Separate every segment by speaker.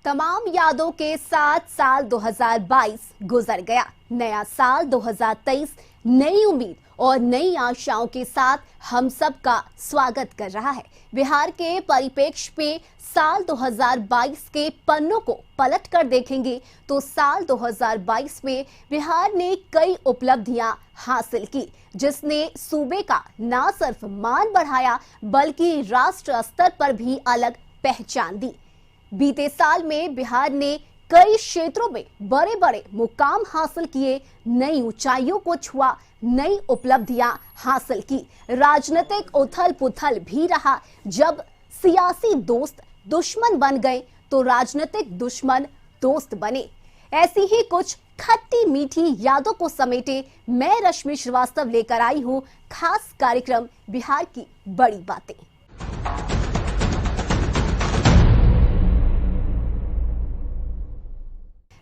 Speaker 1: तमाम यादों के साथ साल 2022 गुजर गया। नया साल 2023 नई उम्मीद और नई आशाओं के साथ हम सब का स्वागत कर रहा है। बिहार के परिप्रेक्ष्य में साल 2022 के पन्नों को पलट कर देखेंगे तो साल 2022 में बिहार ने कई उपलब्धियां हासिल की, जिसने सूबे का न सिर्फ मान बढ़ाया बल्कि राष्ट्र स्तर पर भी अलग पहचान दी। बीते साल में बिहार ने कई क्षेत्रों में बड़े बड़े मुकाम हासिल किए, नई ऊंचाइयों को छुआ, नई उपलब्धियां हासिल की। राजनीतिक उथल पुथल भी रहा। जब सियासी दोस्त दुश्मन बन गए तो राजनीतिक दुश्मन दोस्त बने। ऐसी ही कुछ खट्टी मीठी यादों को समेटे मैं रश्मि श्रीवास्तव लेकर आई हूं खास कार्यक्रम बिहार की बड़ी बातें।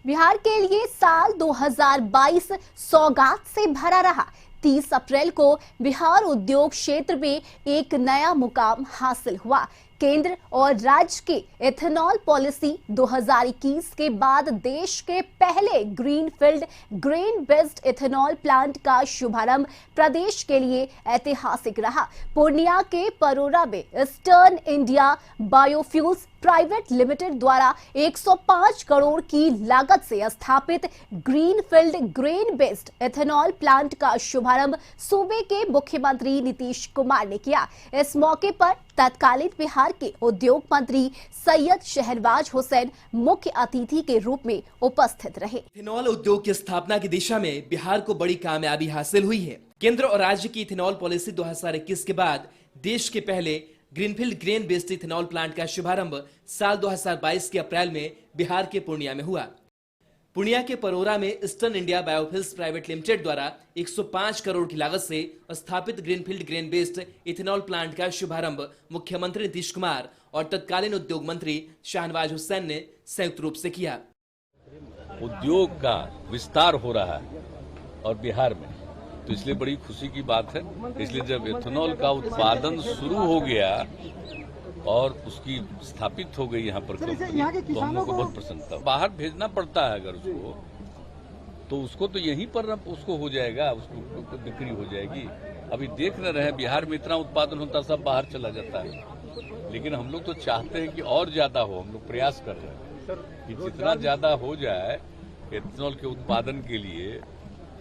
Speaker 1: बिहार के लिए साल 2022 सौगात से भरा रहा। 30 अप्रैल को बिहार उद्योग क्षेत्र में एक नया मुकाम हासिल हुआ। केंद्र और राज्य की इथेनॉल पॉलिसी 2021 के बाद देश के पहले greenfield grain based ethanol plant का शुभारंभ प्रदेश के लिए ऐतिहासिक रहा। पूर्णिया के परोरा में eastern India biofuels private limited द्वारा 105 करोड़ की लागत से स्थापित greenfield grain based ethanol plant का शुभारंभ सूबे के मुख्यमंत्री नीतीश कुमार ने किया। इस मौके पर तत्कालीन बिहार के उद्योग मंत्री सैयद शहनवाज हुसैन मुख्य अतिथि के रूप में उपस्थित रहे।
Speaker 2: इथेनॉल उद्योग की स्थापना की दिशा में बिहार को बड़ी कामयाबी हासिल हुई है। केंद्र और राज्य की इथेनॉल पॉलिसी 2021 के बाद देश के पहले greenfield grain based ethanol plant का शुभारंभ साल 2022 के अप्रैल में बिहार के पूर्णिया में हुआ। पूर्णिया के परोरा में eastern India biofuels private limited द्वारा 105 करोड़ की लागत से स्थापित greenfield grain based ethanol plant का शुभारंभ मुख्यमंत्री नीतीश कुमार और तत्कालीन उद्योग मंत्री शाहनवाज हुसैन ने संयुक्त रूप से किया।
Speaker 3: उद्योग का विस्तार हो रहा है और बिहार में, तो इसलिए बड़ी खुशी की बात है। इसलिए जब इथेनॉल का उत्पादन शुरू हो गया और उसकी स्थापित हो गई यहाँ पर कंपनी, तो हम लोग को बहुत प्रसन्नता। बाहर भेजना पड़ता है अगर उसको, तो उसको तो यहीं पर उसको हो जाएगा, उसको बिक्री हो जाएगी। अभी देख न रहे बिहार में इतना उत्पादन होता, सब बाहर चला जाता है। लेकिन हम लोग तो चाहते हैं कि और ज्यादा हो। हम लोग प्रयास कर रहे हैं कि जितना ज्यादा हो जाए इथेनॉल के उत्पादन के लिए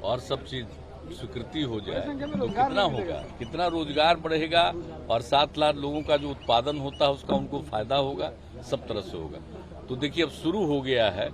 Speaker 3: और सब चीज स्वीकृति हो जाए तो कितना होगा, कितना रोजगार बढ़ेगा और 7 लाख लोगों का जो उत्पादन होता है उसका उनको फायदा होगा, सब तरह से होगा। तो देखिए अब शुरू हो गया है,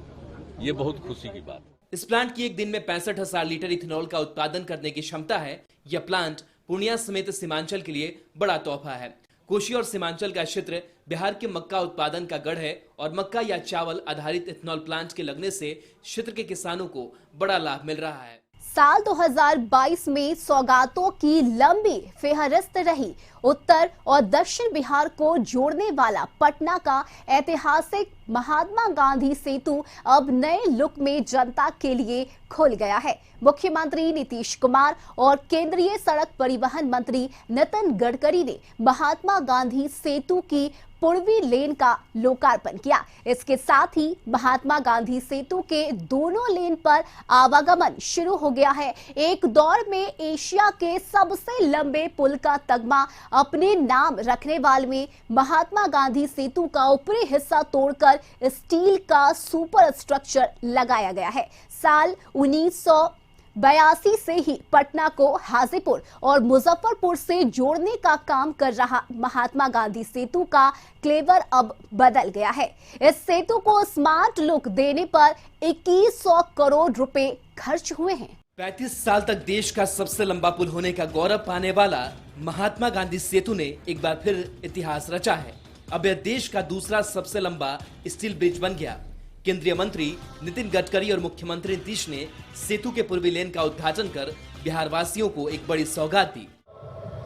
Speaker 3: ये बहुत खुशी की बात है।
Speaker 2: इस प्लांट की एक दिन में 65,000 लीटर इथेनॉल का उत्पादन करने की क्षमता है। यह प्लांट पूर्णिया समेत सीमांचल के लिए बड़ा तोहफा है। कोशी और सीमांचल का क्षेत्र बिहार के मक्का उत्पादन का गढ़ है और मक्का या चावल आधारित इथेनॉल प्लांट के लगने से क्षेत्र के किसानों को बड़ा लाभ मिल रहा है।
Speaker 1: साल 2022 में सौगातों की लंबी फेहरिस्त रही। उत्तर और दक्षिण बिहार को जोड़ने वाला पटना का ऐतिहासिक महात्मा गांधी सेतु अब नए लुक में जनता के लिए खुल गया है। मुख्यमंत्री नीतीश कुमार और केंद्रीय सड़क परिवहन मंत्री नितिन गडकरी ने महात्मा गांधी सेतु की पूर्वी लेन का लोकार्पण किया। इसके साथ ही महात्मा गांधी सेतु के दोनों लेन पर आवागमन शुरू हो गया है। एक दौर में एशिया के सबसे लंबे पुल का तगमा अपने नाम रखने वाले में महात्मा गांधी सेतु का ऊपरी हिस्सा तोड़कर स्टील का सुपर स्ट्रक्चर लगाया गया है। साल 1982 से ही पटना को हाजीपुर और मुजफ्फरपुर से जोड़ने का काम कर रहा महात्मा गांधी सेतु का क्लेवर अब बदल गया है। इस सेतु को स्मार्ट लुक देने पर 2100 करोड़ रुपए खर्च हुए हैं।
Speaker 2: 35 साल तक देश का सबसे लंबा पुल होने का गौरव पाने वाला महात्मा गांधी सेतु ने एक बार फिर इतिहास रचा है। अब यह देश का दूसरा सबसे लंबा स्टील ब्रिज बन गया। केंद्रीय मंत्री नितिन गडकरी और मुख्यमंत्री नीतीश ने सेतु के पूर्वी लेन का उद्घाटन कर बिहार वासियों को एक बड़ी सौगात दी।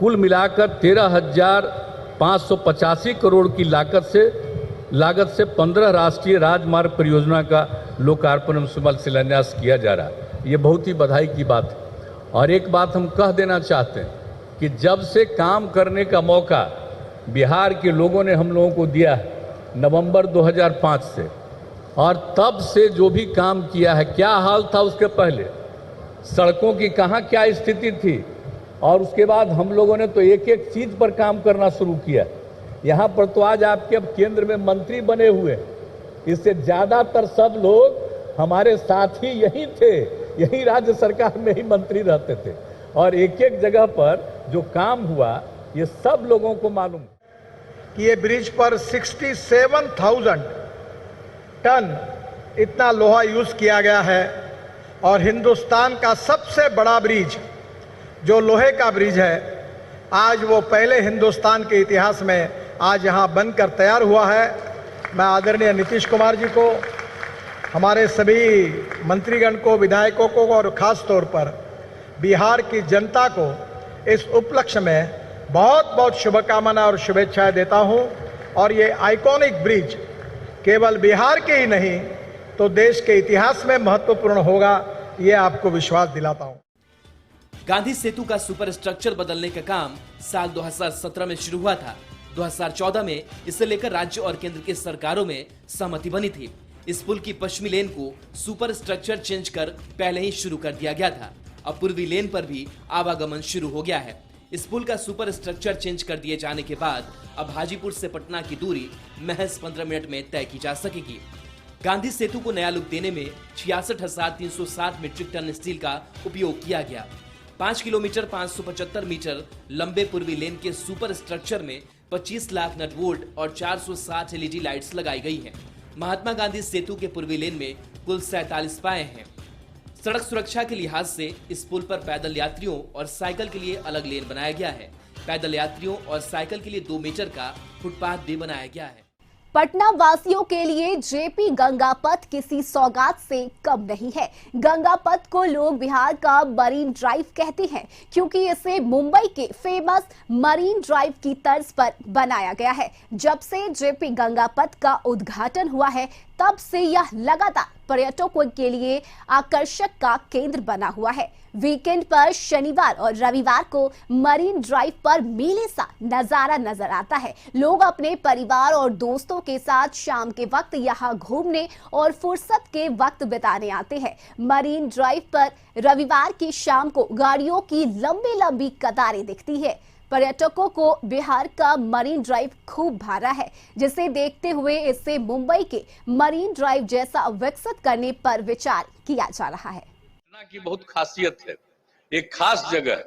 Speaker 3: कुल मिलाकर 13,585 करोड़ की लागत से 15 राष्ट्रीय राजमार्ग परियोजना का लोकार्पण शिलान्यास किया जा रहा है। ये बहुत ही बधाई की बात है। और एक बात हम कह देना चाहते हैं कि जब से काम करने का मौका बिहार के लोगों ने हम लोगों को दिया है, नवंबर 2005 से, और तब से जो भी काम किया है, क्या हाल था उसके पहले, सड़कों की कहाँ क्या स्थिति थी, और उसके बाद हम लोगों ने तो एक एक चीज पर काम करना शुरू किया। यहाँ पर तो आज आपके अब केंद्र में मंत्री बने हुए, इससे ज्यादातर सब लोग हमारे साथी यही थे, यही राज्य सरकार में ही मंत्री रहते थे, और एक एक जगह पर जो काम हुआ ये सब लोगों को मालूम
Speaker 4: कि ये ब्रिज पर 67,000 टन इतना लोहा यूज किया गया है, और हिंदुस्तान का सबसे बड़ा ब्रिज जो लोहे का ब्रिज है, आज वो पहले हिंदुस्तान के इतिहास में आज यहाँ बनकर तैयार हुआ है। मैं आदरणीय नीतीश कुमार जी को, हमारे सभी मंत्रीगण को, विधायकों को और खास तौर पर बिहार की जनता को इस उपलक्ष्य में बहुत बहुत शुभकामनाएं और शुभेच्छाएं देता हूं। और ये आइकॉनिक ब्रिज केवल बिहार के ही नहीं तो देश के इतिहास में महत्वपूर्ण होगा, ये आपको विश्वास दिलाता हूं।
Speaker 2: गांधी सेतु का सुपर स्ट्रक्चर बदलने का काम साल 2017 में शुरू हुआ था। 2014 में इसे लेकर राज्य और केंद्र की सरकारों में सहमति बनी थी। इस पुल की पश्चिमी लेन को सुपर स्ट्रक्चर चेंज कर पहले ही शुरू कर दिया गया था। अब पूर्वी लेन पर भी आवागमन शुरू हो गया है। इस पुल का सुपर स्ट्रक्चर चेंज कर दिए जाने के बाद अब हाजीपुर से पटना की दूरी महज 15 मिनट में तय की जा सकेगी। गांधी सेतु को नया लुक देने में 66,360 मीट्रिक टन स्टील का उपयोग किया गया। 5 किलोमीटर 575 मीटर लंबे पूर्वी लेन के सुपर स्ट्रक्चर में 25 लाख नट बोल्ट और 460 एलईडी लाइट्स लगाई गई हैं। महात्मा गांधी सेतु के पूर्वी लेन में कुल 47 पाए हैं। सड़क सुरक्षा के लिहाज से इस पुल पर पैदल यात्रियों और साइकिल के लिए अलग लेन बनाया गया है। पैदल यात्रियों और साइकिल के लिए 2 मीटर का फुटपाथ भी बनाया गया है।
Speaker 1: पटना वासियों के लिए जेपी गंगा पथ किसी सौगात से कम नहीं है। गंगा पथ को लोग बिहार का मरीन ड्राइव कहते हैं, क्योंकि इसे मुंबई के फेमस मरीन ड्राइव की तर्ज पर बनाया गया है। जब से जेपी गंगा पथ का उद्घाटन हुआ है, तब से यह लगातार पर्यटकों के लिए आकर्षक का केंद्र बना हुआ है। वीकेंड पर शनिवार और रविवार को मरीन ड्राइव पर मेले सा नजारा नजर आता है। लोग अपने परिवार और दोस्तों के साथ शाम के वक्त यहाँ घूमने और फुर्सत के वक्त बिताने आते हैं। मरीन ड्राइव पर रविवार की शाम को गाड़ियों की लंबी लंबी कतारें दिखती है। पर्यटकों को बिहार का मरीन ड्राइव खूब भारा है, जिसे देखते हुए इसे मुंबई के मरीन ड्राइव जैसा विकसित करने पर विचार किया जा रहा है।
Speaker 3: पटना की बहुत खासियत है, एक खास जगह।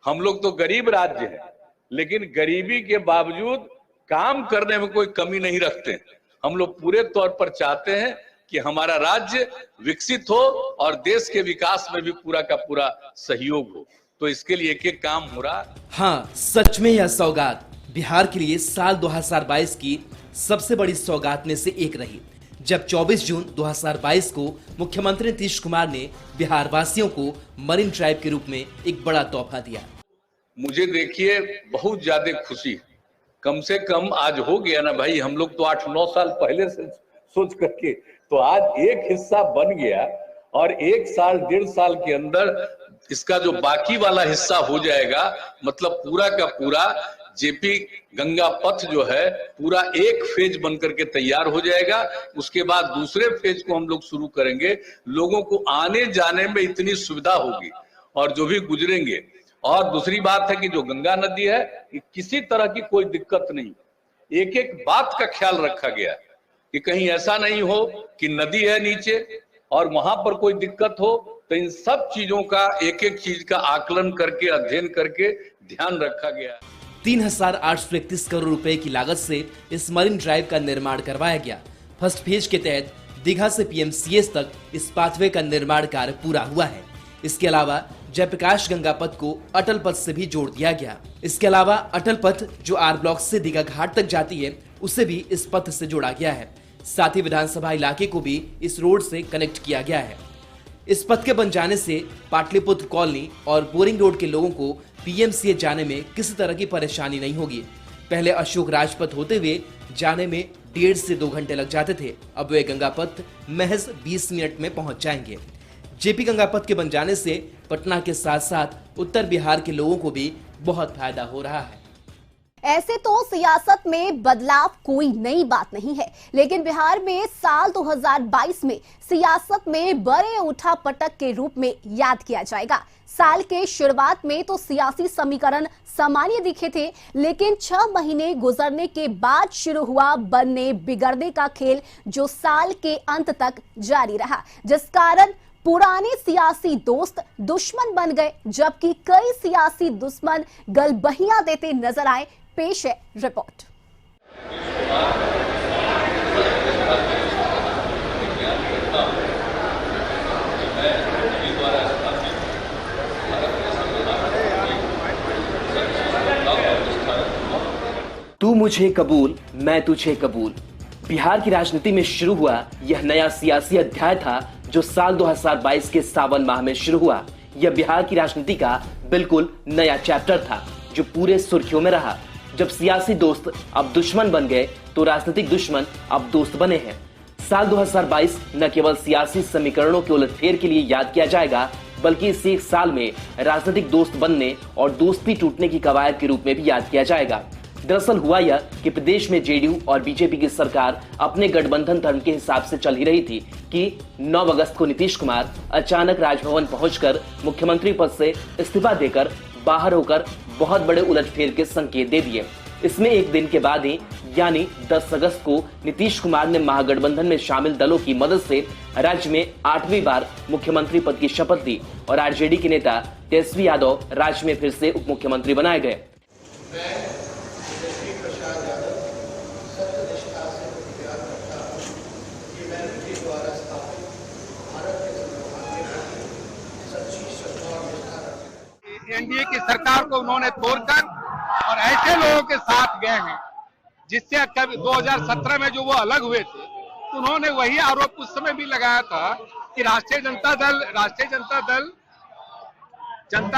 Speaker 3: हम लोग तो गरीब राज्य हैं, लेकिन गरीबी के बावजूद काम करने में कोई कमी नहीं रखते। हम लोग पूरे तौर पर चाहते हैं कि हमारा राज्य विकसित हो और देश के विकास में भी पूरा का पूरा सहयोग हो, तो इसके लिए एक एक काम हो रहा।
Speaker 2: हाँ, सच में यह सौगात बिहार के लिए साल 2022 की सबसे बड़ी सौगात में से एक रही, जब 24 जून 2022 को मुख्यमंत्री नीतीश कुमार ने बिहार वासियों को मरीन ड्राइव के रूप में एक बड़ा तोहफा दिया।
Speaker 3: मुझे देखिए बहुत ज्यादा खुशी, कम से कम आज हो गया ना भाई। हम लोग तो 8-9 साल पहले से सोच करके, तो आज एक हिस्सा बन गया, और 1 साल 1.5 साल के अंदर इसका जो बाकी वाला हिस्सा हो जाएगा, मतलब पूरा का पूरा जेपी गंगा पथ जो है पूरा एक फेज बनकर के तैयार हो जाएगा। उसके बाद दूसरे फेज को हम लोग शुरू करेंगे। लोगों को आने जाने में इतनी सुविधा होगी और जो भी गुजरेंगे। और दूसरी बात है कि जो गंगा नदी है, किसी तरह की कोई दिक्कत नहीं, एक एक बात का ख्याल रखा गया कि कहीं ऐसा नहीं हो कि नदी है नीचे और वहां पर कोई दिक्कत हो। तो इन सब चीजों का एक एक चीज का आकलन करके, अध्ययन करके ध्यान रखा गया।
Speaker 2: 3,831 करोड़ रुपए की लागत से इस मरीन ड्राइव का निर्माण करवाया गया। फर्स्ट फेज के तहत दीघा से पीएमसीएच तक इस पाथवे का निर्माण कार्य पूरा हुआ है। इसके अलावा जयप्रकाश गंगा पथ को अटल पथ से भी जोड़ दिया गया। इसके अलावा अटल पथ जो आर ब्लॉक से दीघा घाट तक जाती है, उसे भी इस पथ से जोड़ा गया है। साथ ही विधानसभा इलाके को भी इस रोड से कनेक्ट किया गया है। इस पथ के बन जाने से पाटलिपुत्र कॉलोनी और बोरिंग रोड के लोगों को पीएमसीएच जाने में किसी तरह की परेशानी नहीं होगी। पहले अशोक राजपथ होते हुए जाने में 1.5 से 2 घंटे लग जाते थे, अब वे गंगा पथ महज 20 मिनट में पहुंच जाएंगे। जेपी गंगा पथ के बन जाने से पटना के साथ साथ उत्तर बिहार के लोगों को भी बहुत फायदा हो रहा है।
Speaker 1: ऐसे तो सियासत में बदलाव कोई नई बात नहीं है, लेकिन बिहार में साल 2022 में सियासत में बड़े उठापटक के रूप में याद किया जाएगा। साल के शुरुआत में तो सियासी समीकरण सामान्य दिखे थे, लेकिन 6 महीने गुजरने के बाद शुरू हुआ बनने बिगड़ने का खेल, जो साल के अंत तक जारी रहा, जिस कारण पुराने सियासी दोस्त दुश्मन बन गए, जबकि कई सियासी दुश्मन गलबहियां देते नजर आए। पेश है रिपोर्ट।
Speaker 2: तू मुझे कबूल, मैं तुझे कबूल। बिहार की राजनीति में शुरू हुआ यह नया सियासी अध्याय था, जो साल 2022 के सावन माह में शुरू हुआ। यह बिहार की राजनीति का बिल्कुल नया चैप्टर था, जो पूरे सुर्खियों में रहा। जब सियासी दोस्त अब दुश्मन बन गए, तो राजनीतिक दुश्मन अब दोस्त बने हैं। साल 2022 न केवल सियासी समीकरणों के उलटफेर के लिए याद किया जाएगा, बल्कि इस एक साल में राजनीतिक दोस्त बनने और दोस्ती टूटने की कवायद के रूप में भी याद किया जाएगा। दरअसल हुआ यह कि प्रदेश में जेडीयू और बीजेपी की सरकार अपने गठबंधन धर्म के हिसाब से चल ही रही थी कि 9 अगस्त को नीतीश कुमार अचानक राजभवन पहुंचकर मुख्यमंत्री पद से इस्तीफा देकर बाहर होकर बहुत बड़े उलटफेर के संकेत दे दिए। इसमें एक दिन के बाद ही, यानी 10 अगस्त को नीतीश कुमार ने महागठबंधन में शामिल दलों की मदद से राज्य में 8वीं बार मुख्यमंत्री पद की शपथ ली और आरजेडी के नेता तेजस्वी यादव राज्य में फिर से उप मुख्यमंत्री बनाए गए।
Speaker 5: एनडीए की सरकार को उन्होंने तोड़कर और ऐसे लोगों के साथ गए हैं जिससे कभी 2017 में जो वो अलग हुए थे, तो उन्होंने वही आरोप उस समय भी लगाया था कि राष्ट्रीय जनता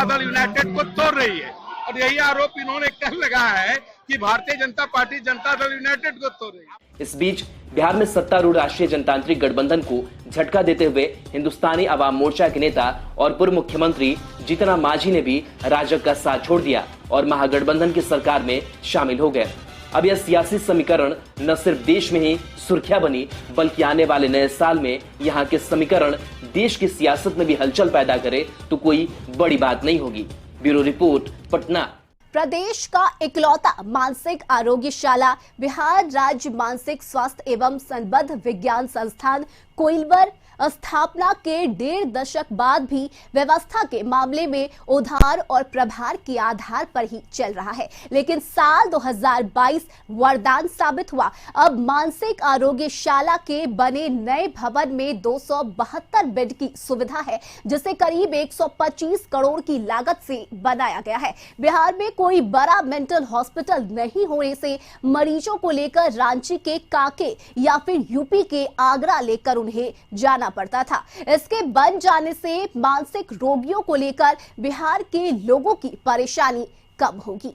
Speaker 5: दल यूनाइटेड को तोड़ रही है, और यही आरोप इन्होंने कल लगाया है कि भारतीय जनता पार्टी जनता दल यूनाइटेड को तोड़ रही है।
Speaker 2: इस बीच बिहार में सत्तारूढ़ राष्ट्रीय जनतांत्रिक गठबंधन को झटका देते हुए हिंदुस्तानी अवाम मोर्चा के नेता और पूर्व मुख्यमंत्री जीतन राम मांझी ने भी राजग का साथ छोड़ दिया और महागठबंधन की सरकार में शामिल हो गए। अब यह सियासी समीकरण न सिर्फ देश में ही सुर्खियां बनी, बल्कि आने वाले नए साल में यहाँ के समीकरण देश की सियासत में भी हलचल पैदा करे तो कोई बड़ी बात नहीं होगी। Bureau report, Patna.
Speaker 1: प्रदेश का इकलौता मानसिक आरोग्यशाला बिहार राज्य मानसिक स्वास्थ्य एवं संबद्ध विज्ञान संस्थान कोइलवर स्थापना के 1.5 दशक बाद भी व्यवस्था के मामले में उधार और प्रभार के आधार पर ही चल रहा है, लेकिन साल 2022 वरदान साबित हुआ। अब मानसिक आरोग्यशाला के बने नए भवन में 272 बेड की सुविधा है, जिसे करीब 125 करोड़ की लागत से बनाया गया है। बिहार में कोई बड़ा मेंटल हॉस्पिटल नहीं होने से मरीजों को लेकर रांची के काके या फिर यूपी के आगरा लेकर उन्हें जाना पड़ता था। इसके बन जाने से मानसिक रोगियों को लेकर बिहार के लोगों की परेशानी कम होगी।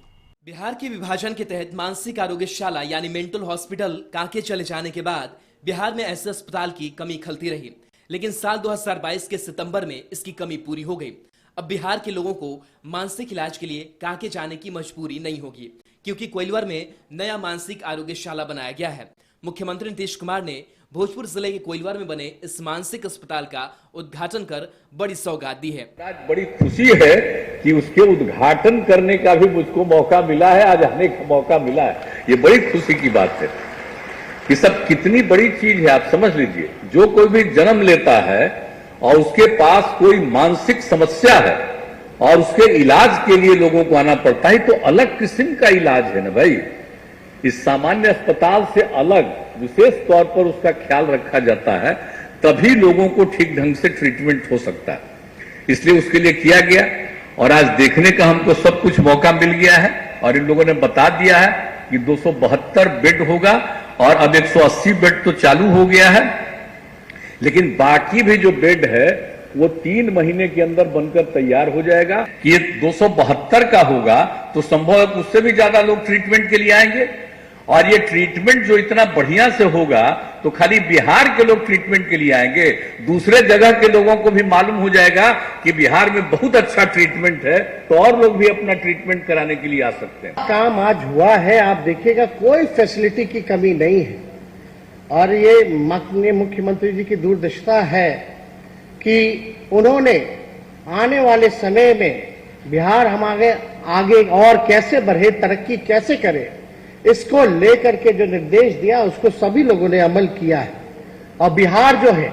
Speaker 2: बिहार के विभाजन के तहत मानसिक आरोग्यशाला यानी मेंटल हॉस्पिटल कांके चले जाने के बाद बिहार में ऐसे अस्पताल की कमी खलती रही, लेकिन साल 2022 के सितंबर में इसकी कमी पूरी हो गई। अब बिहार के लोगों को मानसिक इलाज के लिए कांके जाने की मजबूरी नहीं होगी, क्योंकि कोइलवर में नया मानसिक आरोग्यशाला बनाया गया है। मुख्यमंत्री नीतीश कुमार ने भोजपुर जिले के कोइलवर में बने इस मानसिक अस्पताल का उद्घाटन कर बड़ी सौगात दी है।
Speaker 6: आज बड़ी खुशी है कि उसके उद्घाटन करने का भी मुझको मौका मिला है, आज आने का मौका मिला है। ये बड़ी खुशी की बात है। ये सब कितनी बड़ी चीज है, आप समझ लीजिए। जो कोई भी जन्म लेता है और उसके पास कोई मानसिक समस्या है और उसके इलाज के लिए लोगों को आना पड़ता है, तो अलग किस्म का इलाज है ना भाई। इस सामान्य अस्पताल से अलग विशेष तौर पर उसका ख्याल रखा जाता है, तभी लोगों को ठीक ढंग से ट्रीटमेंट हो सकता है। इसलिए उसके लिए किया गया और आज देखने का हमको सब कुछ मौका मिल गया है। और इन लोगों ने बता दिया है कि 272 बेड होगा और अब 180 बेड तो चालू हो गया है, लेकिन बाकी भी जो बेड है वो 3 महीने के अंदर बनकर तैयार हो जाएगा। कि ये 272 का होगा तो संभव है उससे भी ज्यादा लोग ट्रीटमेंट के लिए आएंगे। और ये ट्रीटमेंट जो इतना बढ़िया से होगा तो खाली बिहार के लोग ट्रीटमेंट के लिए आएंगे, दूसरे जगह के लोगों को भी मालूम हो जाएगा कि बिहार में बहुत अच्छा ट्रीटमेंट है, तो और लोग भी अपना ट्रीटमेंट कराने के लिए आ सकते हैं।
Speaker 7: काम आज हुआ है, आप देखिएगा कोई फैसिलिटी की कमी नहीं है। और ये माननीय मुख्यमंत्री जी की दूरदर्शिता है कि उन्होंने आने वाले समय में बिहार हमारे आगे और कैसे बढ़े, तरक्की कैसे करे, इसको लेकर के जो निर्देश दिया उसको सभी लोगों ने अमल किया है और बिहार जो है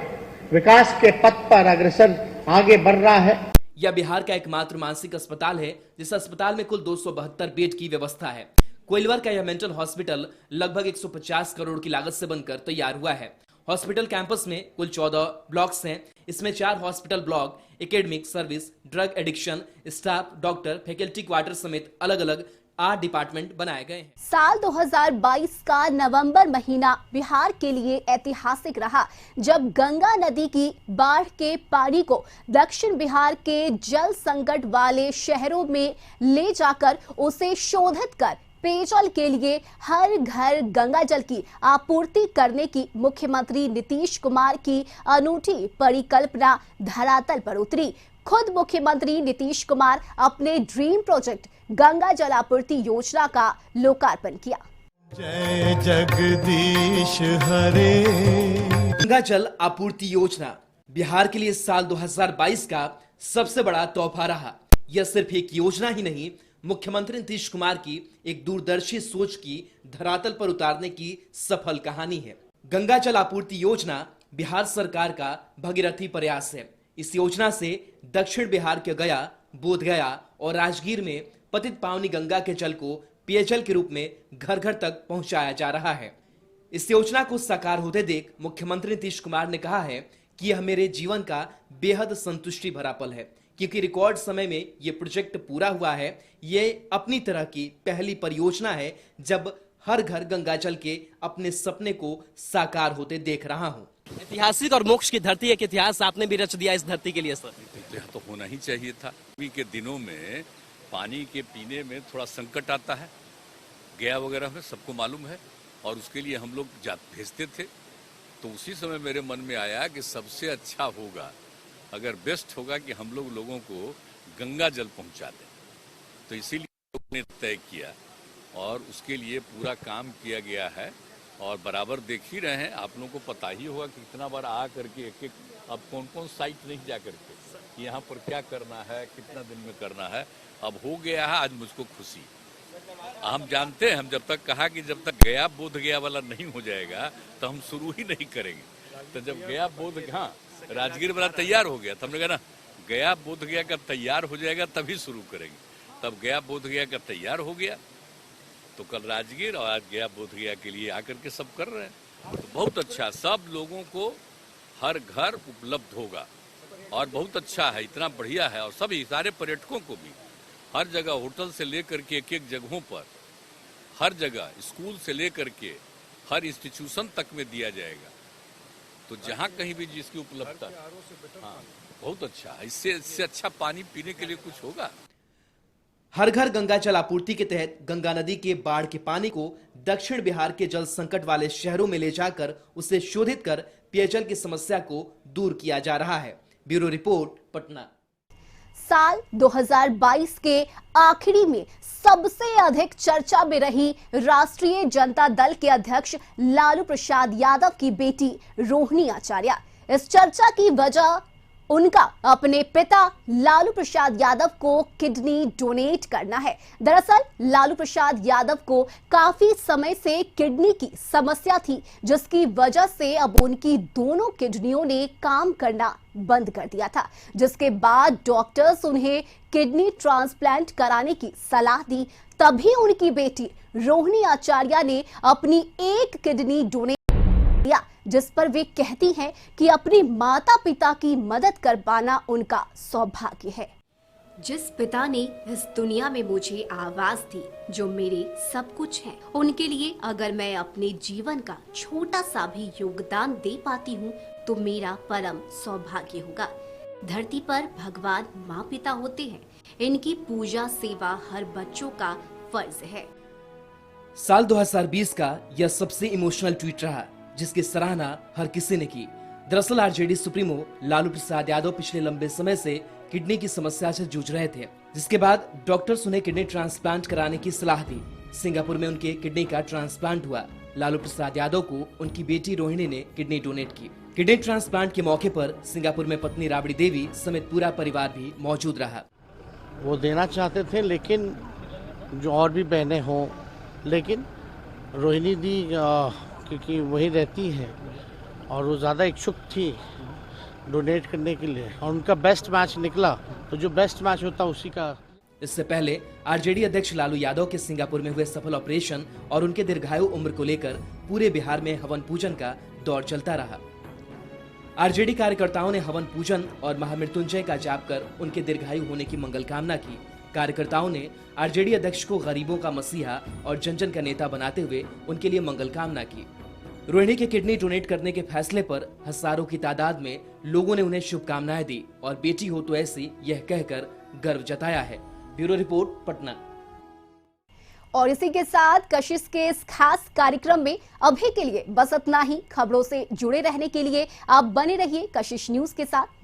Speaker 7: विकास के पथ पर अग्रसर आगे बढ़ रहा है।
Speaker 2: यह बिहार का एकमात्र मानसिक अस्पताल है जिस अस्पताल में कुल 272 बेड की व्यवस्था है। कोइलवर का यह मेंटल हॉस्पिटल लगभग 150 करोड़ की लागत से बनकर तैयार हुआ है। हॉस्पिटल कैंपस में कुल 14 ब्लॉक्स हैं। इसमें 4 hospital block, academic, service, drug addiction, staff, doctor, faculty quarter समेत अलग अलग 8 डिपार्टमेंट बनाए गए हैं।
Speaker 1: साल 2022 का नवंबर महीना बिहार के लिए ऐतिहासिक रहा, जब गंगा नदी की बाढ़ के पानी को दक्षिण बिहार के जल संकट वाले शहरों में ले जाकर उसे शोधित कर पेयजल के लिए हर घर गंगा जल की आपूर्ति करने की मुख्यमंत्री नीतीश कुमार की अनूठी परिकल्पना धरातल पर उतरी। खुद मुख्यमंत्री नीतीश कुमार अपने ड्रीम प्रोजेक्ट गंगा जल आपूर्ति योजना का लोकार्पण किया।
Speaker 8: जय जगदीश हरे।
Speaker 2: गंगा जल आपूर्ति योजना बिहार के लिए साल 2022 का सबसे बड़ा तोहफा रहा। यह सिर्फ एक योजना ही नहीं, मुख्यमंत्री नीतीश कुमार की एक दूरदर्शी सोच की धरातल पर उतारने की सफल कहानी है। गंगा जल आपूर्ति योजना बिहार सरकार का भगीरथी प्रयास है। इस योजना से दक्षिण बिहार के गया, बोधगया और राजगीर में पतित पावनी गंगा के जल को पेयजल के रूप में घर घर तक पहुंचाया जा रहा है। इस योजना को साकार होते देख मुख्यमंत्री नीतीश कुमार ने कहा है कि यह मेरे जीवन का बेहद संतुष्टि भरा पल है, क्योंकि रिकॉर्ड समय में यह प्रोजेक्ट पूरा हुआ है। ये अपनी तरह की पहली परियोजना है जब हर घर गंगा जल के अपने सपने को साकार होते देख रहा हूं।
Speaker 9: ऐतिहासिक और मोक्ष की धरती, एक इतिहास आपने भी रच दिया इस धरती के लिए। सर,
Speaker 3: यह तो होना ही चाहिए था। अभी के दिनों में पानी के पीने में थोड़ा संकट आता है, गया वगैरह में सबको मालूम है, और उसके लिए हम लोग भेजते थे। तो उसी समय मेरे मन में आया कि सबसे अच्छा होगा, अगर बेस्ट होगा कि हम लोगों को गंगा जल पहुंचा दें। तो इसीलिए लोगों ने तय किया और उसके लिए पूरा काम किया गया है। और बराबर देख ही रहे हैं, आप लोगों को पता ही होगा कि कितना बार आ करके एक अब कौन कौन साइट नहीं जा करके यहाँ पर क्या करना है, कितना दिन में करना है, अब हो गया है। आज मुझको खुशी, हम जानते हैं, हम जब तक कहा कि जब तक गया बोध गया वाला नहीं हो जाएगा तो हम शुरू ही नहीं करेंगे। तो जब गया बोध, हाँ राजगीर वाला तैयार हो गया, तो हमने कहा ना गया बोध गया का तैयार हो जाएगा तभी शुरू करेंगे। तब गया बोध गया का तैयार हो गया, तो कल राजगीर और आज गया बोध गया के लिए आकर के सब कर रहे हैं। तो बहुत अच्छा, सब लोगों को हर घर उपलब्ध होगा और बहुत अच्छा है, इतना बढ़िया है। और सभी सारे पर्यटकों को भी हर जगह, होटल से लेकर के एक जगहों पर, हर जगह स्कूल से लेकर के हर इंस्टीट्यूशन तक में दिया जाएगा। तो जहाँ कहीं भी जिसकी उपलब्धता, हाँ बहुत अच्छा, इससे अच्छा पानी पीने के लिए कुछ होगा।
Speaker 2: हर घर गंगा जल आपूर्ति के तहत गंगा नदी के बाढ़ के पानी को दक्षिण बिहार के जल संकट वाले शहरों में ले जाकर उसे शोधित कर पेयजल की समस्या को दूर किया जा रहा है। Bureau report, Patna.
Speaker 1: साल 2022 के आखिरी में सबसे अधिक चर्चा में रही राष्ट्रीय जनता दल के अध्यक्ष लालू प्रसाद यादव की बेटी रोहिणी आचार्य। इस चर्चा की वजह उनका अपने पिता लालू प्रसाद यादव को किडनी डोनेट करना है। दरअसल लालू प्रसाद यादव को काफी समय से किडनी की समस्या थी, जिसकी वजह से अब उनकी दोनों किडनियों ने काम करना बंद कर दिया था, जिसके बाद डॉक्टर्स उन्हें किडनी ट्रांसप्लांट कराने की सलाह दी। तभी उनकी बेटी रोहिणी आचार्य ने अपनी एक किडनी डोनेट किया, जिस पर वे कहती हैं कि अपने माता पिता की मदद कर पाना उनका सौभाग्य है। जिस पिता ने इस दुनिया में मुझे आवाज दी, जो मेरे सब कुछ है, उनके लिए अगर मैं अपने जीवन का छोटा सा भी योगदान दे पाती हूँ तो मेरा परम सौभाग्य होगा। धरती पर भगवान माँ पिता होते हैं, इनकी पूजा सेवा हर बच्चों का फर्ज है।
Speaker 2: साल 2020 का यह सबसे इमोशनल ट्वीट रहा, जिसकी सराहना हर किसी ने की। दरअसल आरजेडी सुप्रीमो लालू प्रसाद यादव पिछले लंबे समय से किडनी की समस्या से जूझ रहे थे, जिसके बाद डॉक्टर्स उन्हें किडनी ट्रांसप्लांट कराने की सलाह दी। सिंगापुर में उनके किडनी का ट्रांसप्लांट हुआ। लालू प्रसाद यादव को उनकी बेटी रोहिणी ने किडनी डोनेट की। किडनी ट्रांसप्लांट के मौके पर सिंगापुर में पत्नी राबड़ी देवी समेत पूरा परिवार भी मौजूद रहा।
Speaker 7: वो देना चाहते थे, लेकिन जो और भी बहनें हों, लेकिन रोहिणी दी क्योंकि वही रहती है और वो ज़्यादा इच्छुक थी डोनेट करने के लिए, और उनका बेस्ट मैच निकला, तो जो बेस्ट मैच होता उसी का।
Speaker 2: इससे पहले आरजेडी अध्यक्ष लालू यादव के सिंगापुर में हुए सफल ऑपरेशन और उनके दीर्घायु उम्र को लेकर पूरे बिहार में हवन पूजन का दौर चलता रहा। आरजेडी कार्यकर्ताओं ने हवन पूजन और महामृत्युंजय का जाप कर उनके दीर्घायु होने की मंगल कामना की। कार्यकर्ताओं ने आरजेडी अध्यक्ष को गरीबों का मसीहा और जन जन का नेता बनाते हुए उनके लिए मंगल कामना की। रोहिणी के किडनी डोनेट करने के फैसले पर हजारों की तादाद में लोगों ने उन्हें शुभकामनाएं दी और बेटी हो तो ऐसी यह कहकर गर्व जताया है। Bureau report, Patna.
Speaker 1: और इसी के साथ कशिश के इस खास कार्यक्रम में अभी के लिए बस इतना ही। खबरों से जुड़े रहने के लिए आप बने रहिए कशिश न्यूज के साथ।